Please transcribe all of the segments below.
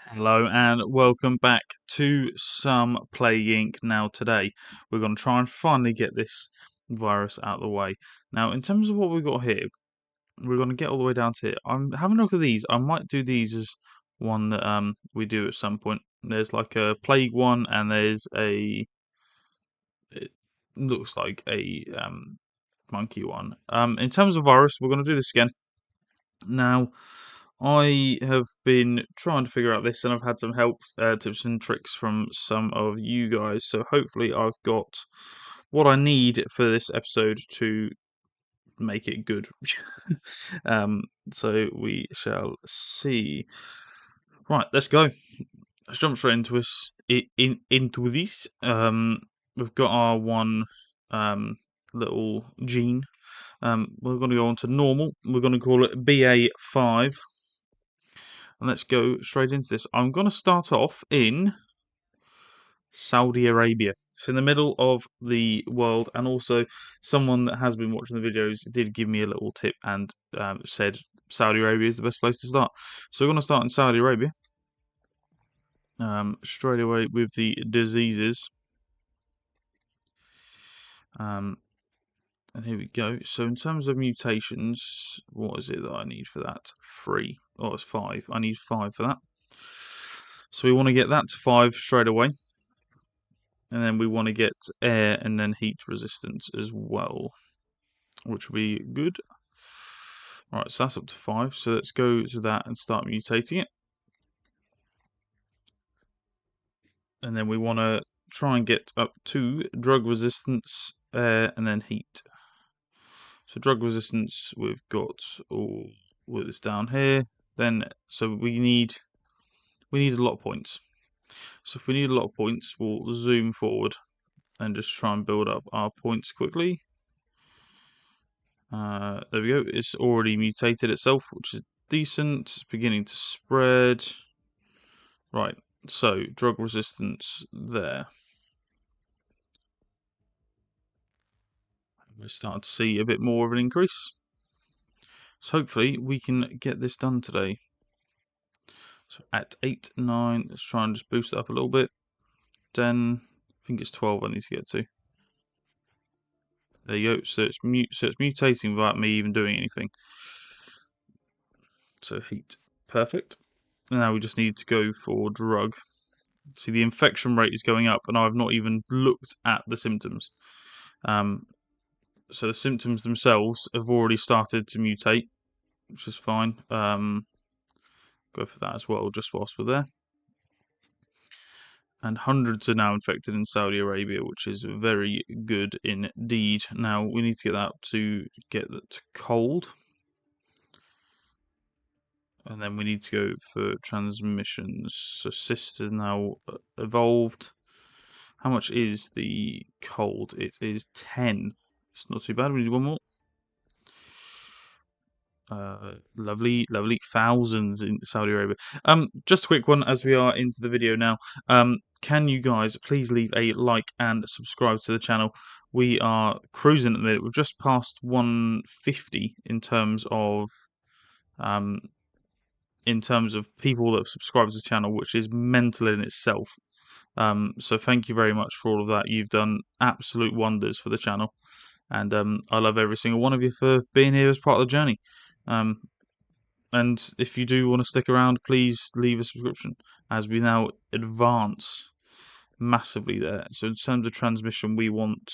Hello and welcome back to some Plague Inc. Now today we're going to try and finally get this virus out of the way. Now in terms of what we've got here, we're going to get all the way down to here. I'm having a look at these. I might do these as one that we do at some point. There's like a plague one and there's it looks like a monkey one. In terms of virus, we're going to do this again. Now I have been trying to figure out this, and I've had some help, tips and tricks from some of you guys. So hopefully, I've got what I need for this episode to make it good. So we shall see. Right, let's go. Let's jump straight into this. We've got our one little gene. We're going to go on to normal. We're going to call it BA5. And let's go straight into this. I'm going to start off in Saudi Arabia. It's in the middle of the world, and also someone that has been watching the videos did give me a little tip and said Saudi Arabia is the best place to start. So we're going to start in Saudi Arabia straight away with the diseases. And here we go. So in terms of mutations, what is it that I need for that? 3. Oh, it's 5. I need 5 for that. So we want to get that to 5 straight away. And then we want to get air and then heat resistance as well, which will be good. Alright, so that's up to 5. So let's go to that and start mutating it. And then we want to try and get up to drug resistance, air, and then heat. So drug resistance, we've got all with this down here. Then, so we need a lot of points. So if we need a lot of points, we'll zoom forward and just try and build up our points quickly. There we go. It's already mutated itself, which is decent. It's beginning to spread. Right, so drug resistance there. We're starting to see a bit more of an increase. So hopefully we can get this done today. So at 8, 9, let's try and just boost it up a little bit. 10, I think it's 12 I need to get to. There you go. So it's mutating without me even doing anything. So heat, perfect. And now we just need to go for drug. See, the infection rate is going up, and I've not even looked at the symptoms. So the symptoms themselves have already started to mutate, which is fine. Go for that as well, just whilst we're there. And hundreds are now infected in Saudi Arabia, which is very good indeed. Now we need to get that to get that to cold. And then we need to go for transmissions. So cyst is now evolved. How much is the cold? It is 10. It's not too bad. We need one more. Lovely, lovely. Thousands in Saudi Arabia. Just a quick one as we are into the video now. Can you guys please leave a like and subscribe to the channel? We are cruising at the minute. We've just passed 150 in terms of people that have subscribed to the channel, which is mental in itself. So thank you very much for all of that. You've done absolute wonders for the channel, and I love every single one of you for being here as part of the journey. And if you do want to stick around, please leave a subscription as we now advance massively there. So in terms of transmission, we want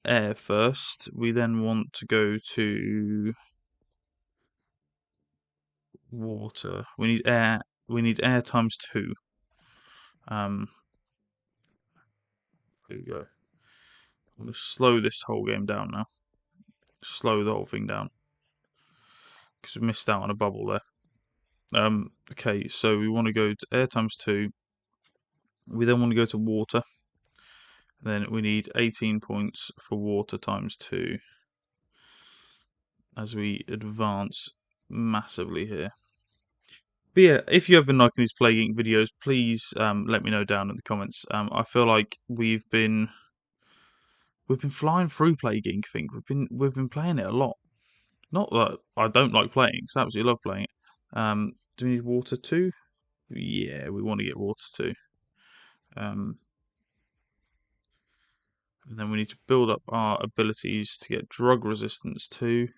air first. We then want to go to water. We need air. We need air times 2. There we go. I'm going to slow this whole game down now. Slow the whole thing down. Because we missed out on a bubble there. Okay, so we want to go to air times 2. We then want to go to water. Then we need 18 points for water times 2. As we advance massively here. But yeah, if you have been liking these Plague Inc. videos, please let me know down in the comments. I feel like we've been flying through Plague Inc. I think we've been playing it a lot. Not that I don't like playing, because I absolutely love playing it. Do we need water too? Yeah, we want to get water too. And then we need to build up our abilities to get drug resistance too.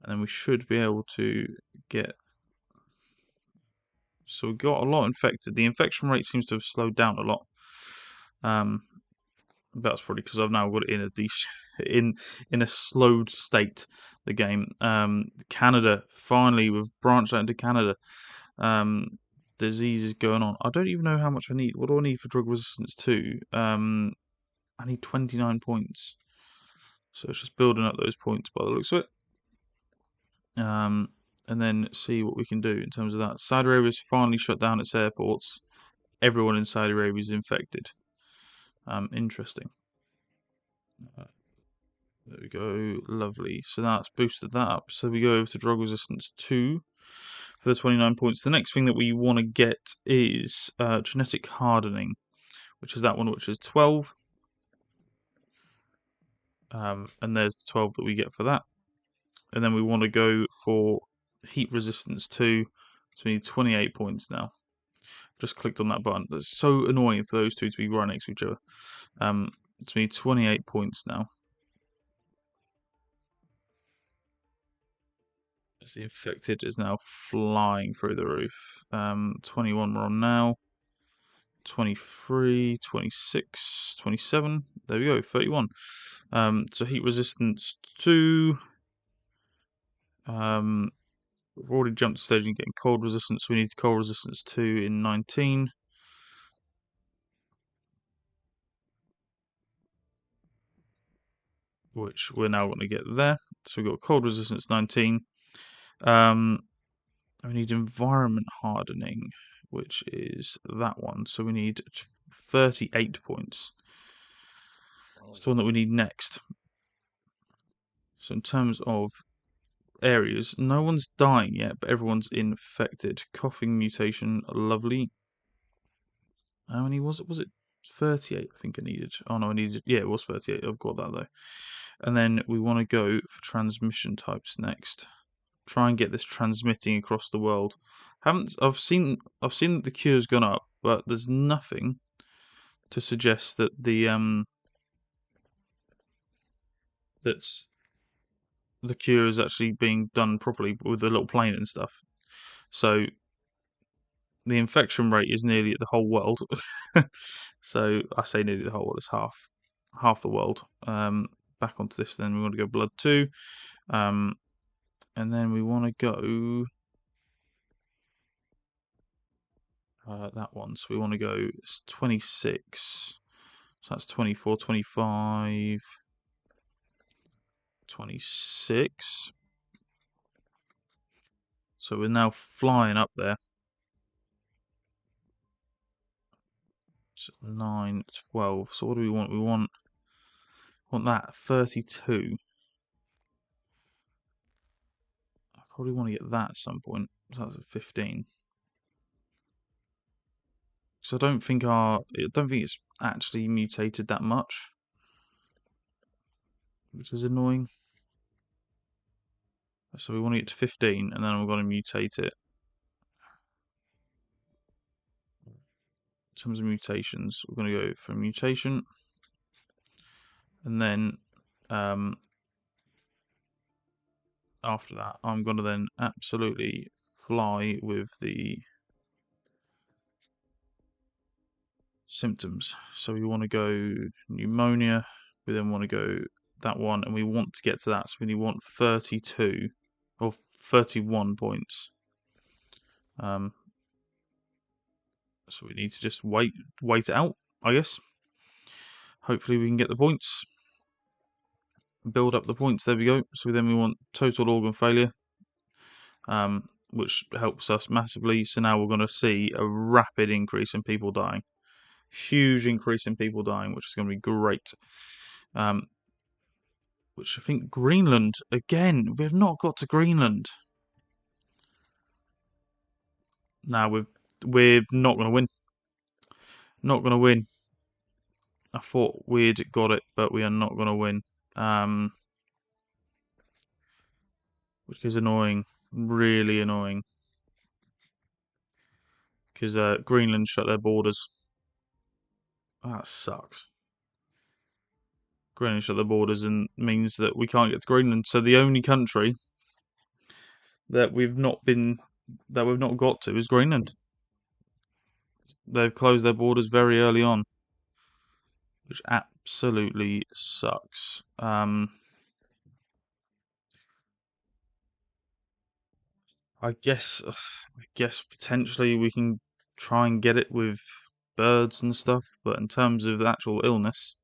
And then we should be able to get... So we got a lot infected. The infection rate seems to have slowed down a lot. That's probably because I've now got it in a in a slowed state. The game. Canada, finally, we've branched out into Canada. Disease is going on. I don't even know how much I need. What do I need for drug resistance 2? I need 29 points. So it's just building up those points by the looks of it. And then see what we can do in terms of that. Saudi Arabia's finally shut down its airports. Everyone in Saudi Arabia is infected. Interesting. There we go, lovely. So that's boosted that up. So we go over to drug resistance 2 for the 29 points. The next thing that we want to get is genetic hardening, which is that one, which is 12. And there's the 12 that we get for that. And then we want to go for heat resistance 2. So we need 28 points now. Just clicked on that button. That's so annoying for those two to be right next to each other. So we need 28 points now. As the infected is now flying through the roof. 21 we're on now. 23, 26, 27. There we go, 31. So heat resistance 2. We've already jumped a stage and getting cold resistance. So we need cold resistance 2 in 19. Which we're now going to get there. So we've got cold resistance 19. We need environment hardening, which is that one. So we need 38 points. It's the one that we need next. So in terms of areas, no one's dying yet, but everyone's infected. Coughing mutation, lovely. How many was it? Was it 38? I think I needed. Oh no, I needed. Yeah, it was 38. I've got that though. And then we want to go for transmission types next. Try and get this transmitting across the world. I've seen that the cure's gone up, but there's nothing to suggest that the cure is actually being done properly with the little plane and stuff. So the infection rate is nearly at the whole world. So I say nearly the whole world. It's half the world. Back onto this. Then we want to go blood 2, and then we want to go that one. So we want to go 26. So that's 24, 25, 26. So we're now flying up there. So 9, 12. So what do we want? We want that 32. I probably want to get that at some point. So that's at 15. So I don't think it's actually mutated that much, which is annoying. So we want to get to 15, and then we're going to mutate it. In terms of mutations, we're going to go for mutation, and then after that, I'm going to then absolutely fly with the symptoms. So we want to go pneumonia, we then want to go that one, and we want to get to that, so we want 32 or 31 points. So we need to just wait it out, I guess. Hopefully we can get the points. Build up the points, there we go. So then we want total organ failure, which helps us massively. So now we're going to see a rapid increase in people dying. Huge increase in people dying, which is going to be great. Which I think Greenland, again, we have not got to Greenland. Now we're not going to win. Not going to win. I thought we'd got it, but we are not going to win. Which is annoying. Really annoying. because Greenland shut their borders. That sucks. Greenland shut their borders and means that we can't get to Greenland. So the only country that we've not got to is Greenland. They've closed their borders very early on, which absolutely sucks. I guess potentially we can try and get it with birds and stuff, but in terms of actual illness,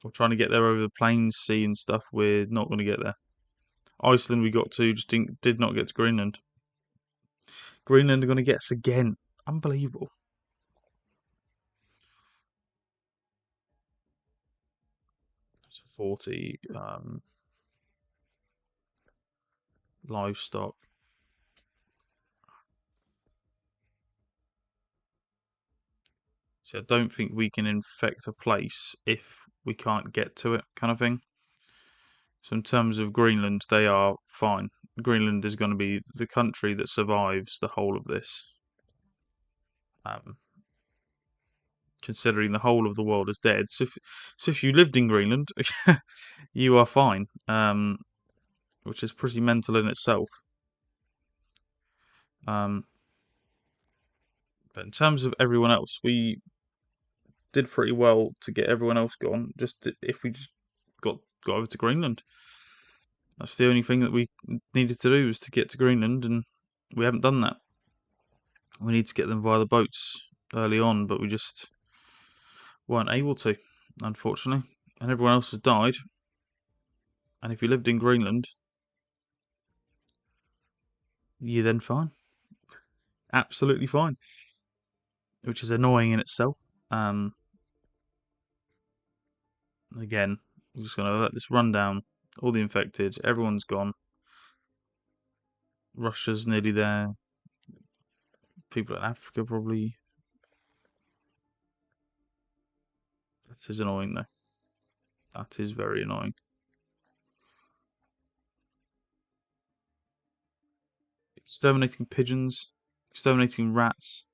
or trying to get there over the plains, sea and stuff, we're not going to get there. Iceland we got to, just did not get to Greenland. Greenland are going to get us again. Unbelievable. So 40 livestock. So I don't think we can infect a place if we can't get to it, kind of thing. So in terms of Greenland, they are fine. Greenland is going to be the country that survives the whole of this. Considering the whole of the world is dead. So if you lived in Greenland, you are fine, which is pretty mental in itself. But in terms of everyone else, we did pretty well to get everyone else gone. Just if we just got over to Greenland, that's the only thing that we needed to do was to get to Greenland, and we haven't done that. We need to get them via the boats early on, but we just weren't able to, unfortunately. And everyone else has died. And if you lived in Greenland, you're then fine. Absolutely fine. Which is annoying in itself. Again, I'm just going to let this run down. All the infected, everyone's gone. Russia's nearly there. People in Africa probably. That is annoying though. That is very annoying. Exterminating pigeons, exterminating rats.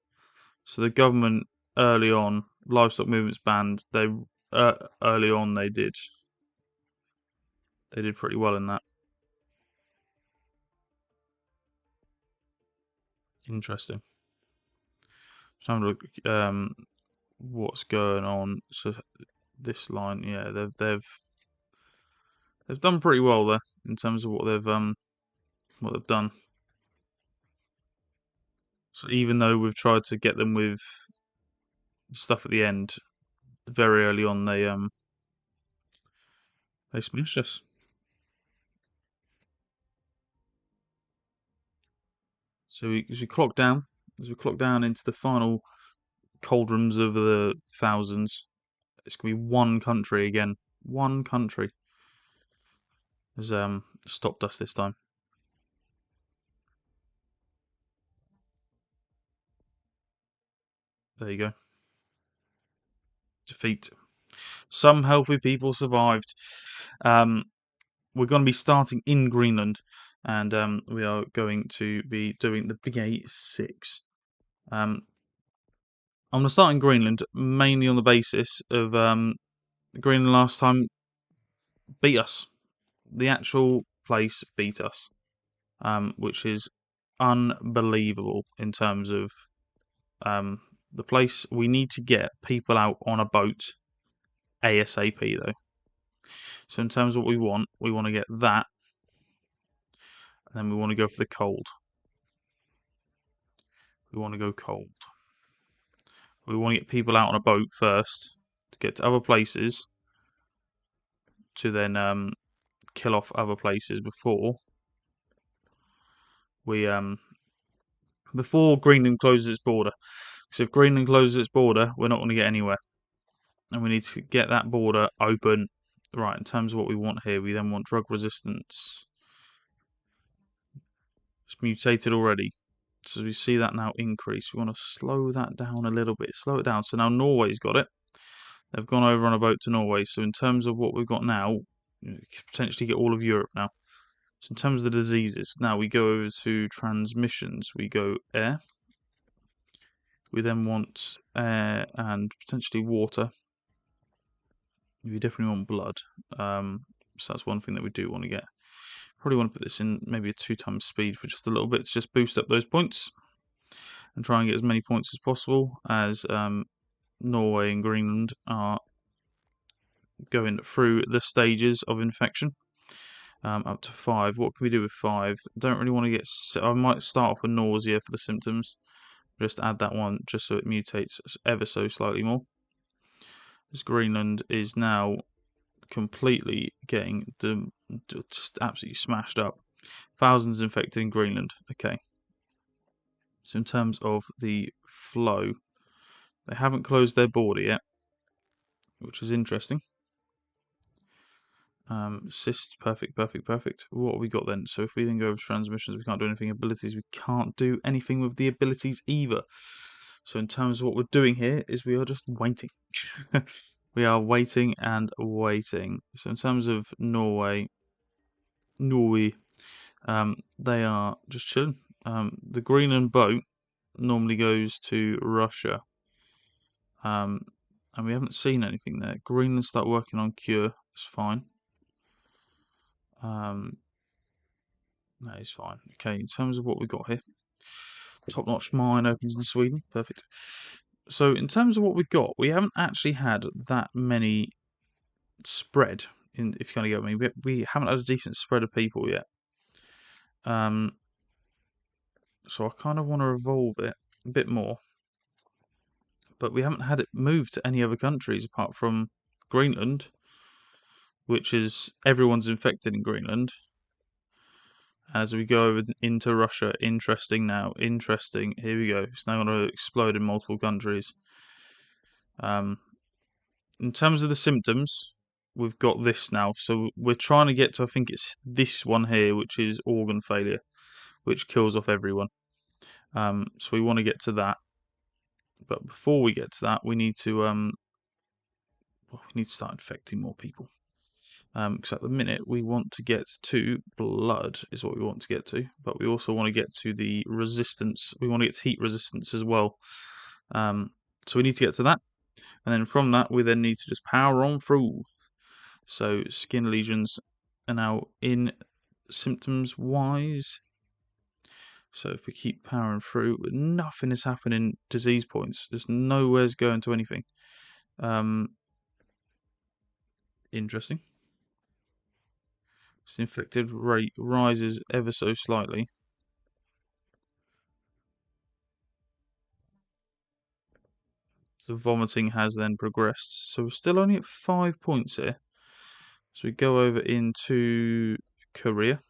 So the government early on, livestock movements banned. They early on they did pretty well in that. Interesting. So I'm look what's going on. So this line, yeah, they've done pretty well there in terms of what they've done. So even though we've tried to get them with stuff at the end, very early on they smashed us. So as we clock down into the final cauldrons of the thousands, it's gonna be one country again. One country has stopped us this time. There you go. Defeat. Some healthy people survived. We're going to be starting in Greenland, and we are going to be doing the BA6. I'm going to start in Greenland mainly on the basis of Greenland last time beat us. The actual place beat us, which is unbelievable in terms of the place. We need to get people out on a boat ASAP though. So in terms of what we want to get that, and then we want to go for the cold. We want to go cold. We want to get people out on a boat first to get to other places, to then kill off other places before we before Greenland closes its border. Because if Greenland closes its border, we're not going to get anywhere, and we need to get that border open. Right, in terms of what we want here, we then want drug resistance. It's mutated already. So we see that now increase. We want to slow that down a little bit. Slow it down. So now Norway's got it. They've gone over on a boat to Norway. So in terms of what we've got now, we could potentially get all of Europe now. So in terms of the diseases, now we go over to transmissions. We go air. We then want air and potentially water. We definitely want blood. So that's one thing that we do want to get. Probably want to put this in maybe a 2 times speed for just a little bit to just boost up those points and try and get as many points as possible, as Norway and Greenland are going through the stages of infection. Up to 5. What can we do with 5? Don't really want to get. I might start off with nausea for the symptoms. Just add that one just so it mutates ever so slightly more. As Greenland is now completely getting just absolutely smashed up. Thousands infected in Greenland. Okay. So in terms of the flow, they haven't closed their border yet, which is interesting. Cysts, perfect. What have we got then? So if we then go over transmissions, we can't do anything. Abilities, we can't do anything with the abilities either. So in terms of what we're doing here is we are just waiting. We are waiting and waiting. So in terms of Norway, they are just chilling. The Greenland boat normally goes to Russia. And we haven't seen anything there. Greenland start working on cure. It's fine. That is fine. Okay, in terms of what we got here, top-notch mine opens in Sweden. Perfect. So in terms of what we've got, we haven't actually had that many spread. If you kind of get me, we haven't had a decent spread of people yet. So I kind of want to evolve it a bit more, but we haven't had it moved to any other countries apart from Greenland, which is everyone's infected in Greenland. As we go over into Russia, interesting now. Interesting. Here we go. It's now going to explode in multiple countries. In terms of the symptoms, we've got this now. So we're trying to get to, I think it's this one here, which is organ failure, which kills off everyone. So we want to get to that. But before we get to that, we need to start infecting more people. Because at the minute we want to get to blood is what we want to get to, but we also want to get to the resistance. We want to get to heat resistance as well. So we need to get to that, and then from that we then need to just power on through. So skin lesions are now in symptoms wise. So if we keep powering through, nothing is happening disease points. Just nowhere's going to anything. Interesting. This infected rate rises ever so slightly. So vomiting has then progressed. So we're still only at 5 points here. So we go over into Korea.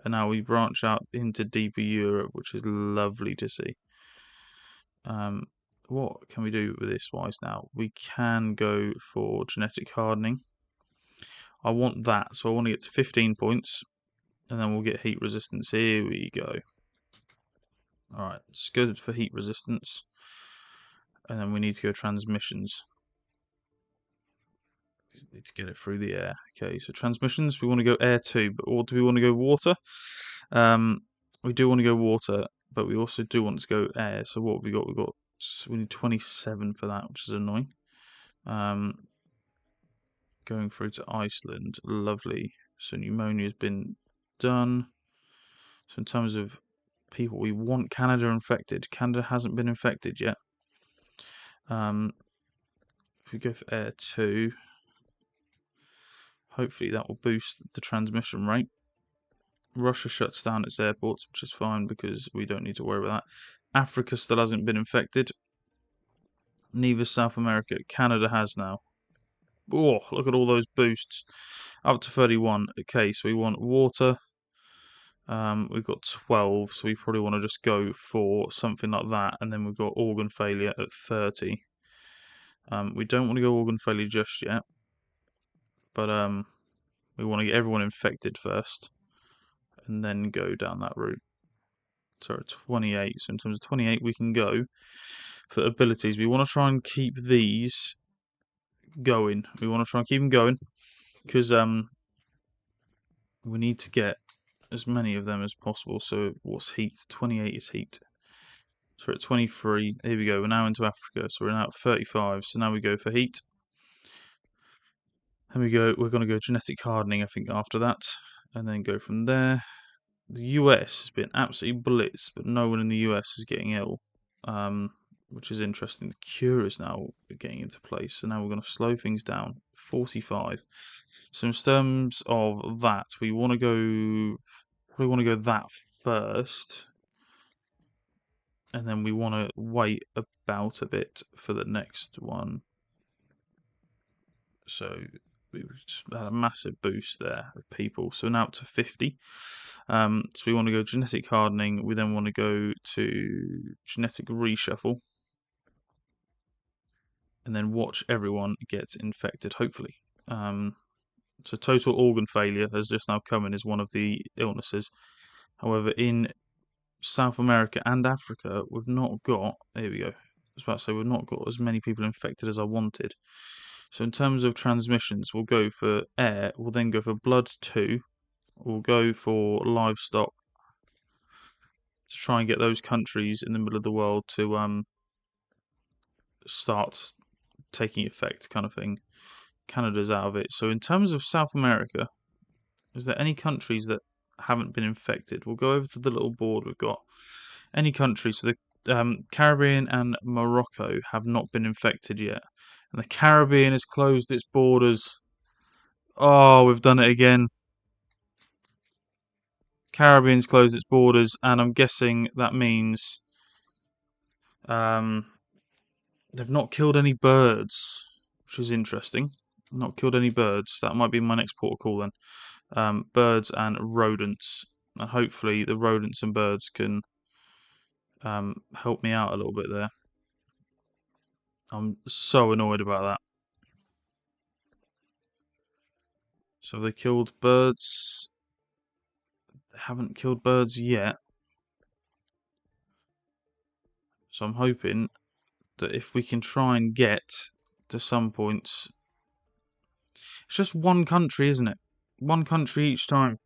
And now we branch out into deeper Europe, which is lovely to see. What can we do with this wise now? We can go for genetic hardening. I want that, so I want to get to 15 points, and then we'll get heat resistance. Here we go. Alright, let's go for heat resistance, and then we need to go transmissions. We need to get it through the air. Okay, so transmissions, we want to go air 2, or do we want to go water? We do want to go water, but we also do want to go air. So what have we got? We need 27 for that, which is annoying. Going through to Iceland, lovely. So pneumonia has been done. So in terms of people, we want Canada infected. Canada hasn't been infected yet. If we go for air 2, hopefully that will boost the transmission rate. Russia shuts down its airports, which is fine because we don't need to worry about that. Africa still hasn't been infected. Neither South America. Canada has now. Oh, look at all those boosts. Up to 31. Okay, so we want water. We've got 12, so we probably want to just go for something like that. And then we've got organ failure at 30. We don't want to go organ failure just yet. But we want to get everyone infected first. And then go down that route. So at 28. So in terms of 28, we can go for abilities. We want to try and keep these going. We want to try and keep them going because we need to get as many of them as possible. So what's heat? 28 is heat. So we're at 23. Here we go. We're now into Africa. So we're now at 35. So now we go for heat. And we're going to go genetic hardening, I think, after that. And then go from there. The US has been absolutely blitzed, but no one in the US is getting ill. Which is interesting. The cure is now getting into place. So now we're going to slow things down. 45. So in terms of that, we want to go that first. And then we want to wait about a bit for the next one. So we just had a massive boost there of people. So now up to 50. So we want to go genetic hardening. We then want to go to genetic reshuffle. And then watch everyone get infected, hopefully. So total organ failure has just now come in as one of the illnesses. However, in South America and Africa, we've not got. Here we go. I was about to say we've not got as many people infected as I wanted. So in terms of transmissions, we'll go for air. We'll then go for blood 2. We'll go for livestock to try and get those countries in the middle of the world to start taking effect, kind of thing. Canada's out of it. So in terms of South America, is there any countries that haven't been infected? We'll go over to the little board we've got. Any countries, so the Caribbean and Morocco have not been infected yet. And the Caribbean has closed its borders. Oh, we've done it again. Caribbean's closed its borders, and I'm guessing that means they've not killed any birds, which is interesting. Not killed any birds. That might be my next port of call then. Birds and rodents, and hopefully the rodents and birds can help me out a little bit there. I'm so annoyed about that. So have they killed birds? They haven't killed birds yet. So I'm hoping that if we can try and get to some points. It's just one country, isn't it? One country each time.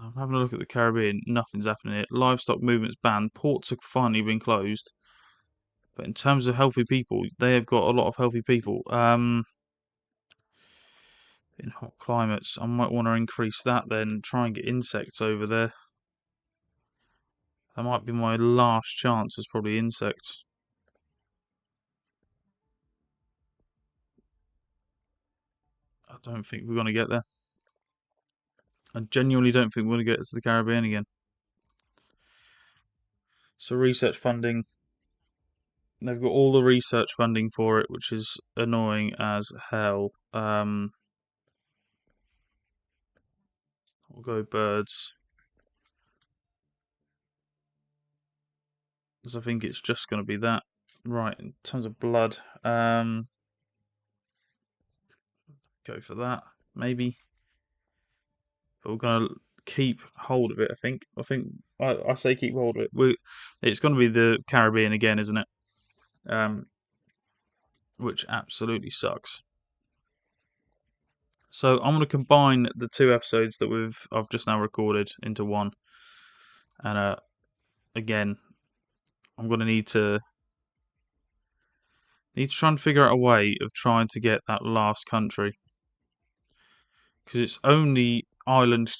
I'm having a look at the Caribbean. Nothing's happening here. Livestock movement's banned. Ports have finally been closed. But in terms of healthy people, they have got a lot of healthy people. In hot climates, I might want to increase that then. Try and get insects over there. That might be my last chance, is probably insects. I don't think we're going to get there. I genuinely don't think we're going to get to the Caribbean again. So research funding. They've got all the research funding for it, which is annoying as hell. We'll go birds. Because I think it's just going to be that. Right, in terms of blood, go for that, maybe. But we're going to keep hold of it, I think. I say keep hold of it. It's going to be the Caribbean again, isn't it? Which absolutely sucks. So I'm going to combine the two episodes that I've just now recorded into one. And again, I'm going to need to try and figure out a way of trying to get that last country, because it's only island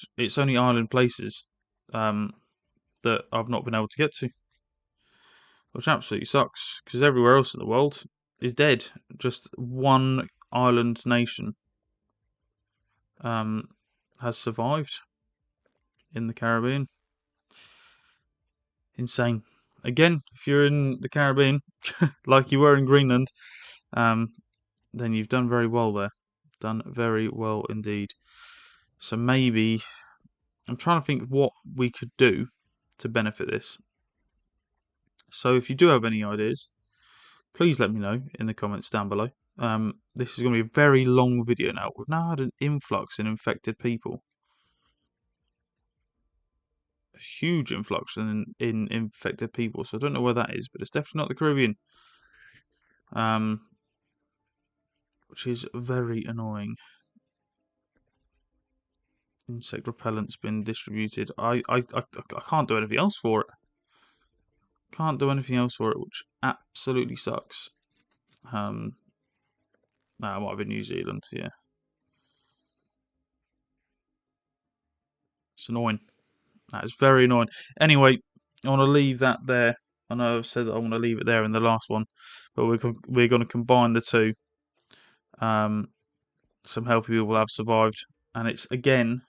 places that I've not been able to get to, which absolutely sucks. Because everywhere else in the world is dead. Just one island nation has survived in the Caribbean. Insane. Again, if you're in the Caribbean, like you were in Greenland, then you've done very well there. Done very well indeed. So maybe I'm trying to think what we could do to benefit this. So if you do have any ideas, please let me know in the comments down below. This is going to be a very long video now. We've now had an influx in infected people. A huge influx in infected people. So I don't know where that is, but it's definitely not the Caribbean. Which is very annoying. Insect repellent's been distributed. I can't do anything else for it. Can't do anything else for it, which absolutely sucks. No, it might have been New Zealand, yeah. It's annoying. That is very annoying. Anyway, I want to leave that there. I know I've said that I want to leave it there in the last one, but we're going to combine the two. Some healthy people have survived, and it's again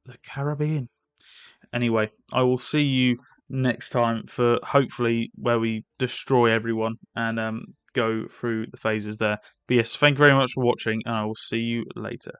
the Caribbean. Anyway, I will see you next time for hopefully where we destroy everyone and go through the phases there. But yes, thank you very much for watching, and I will see you later.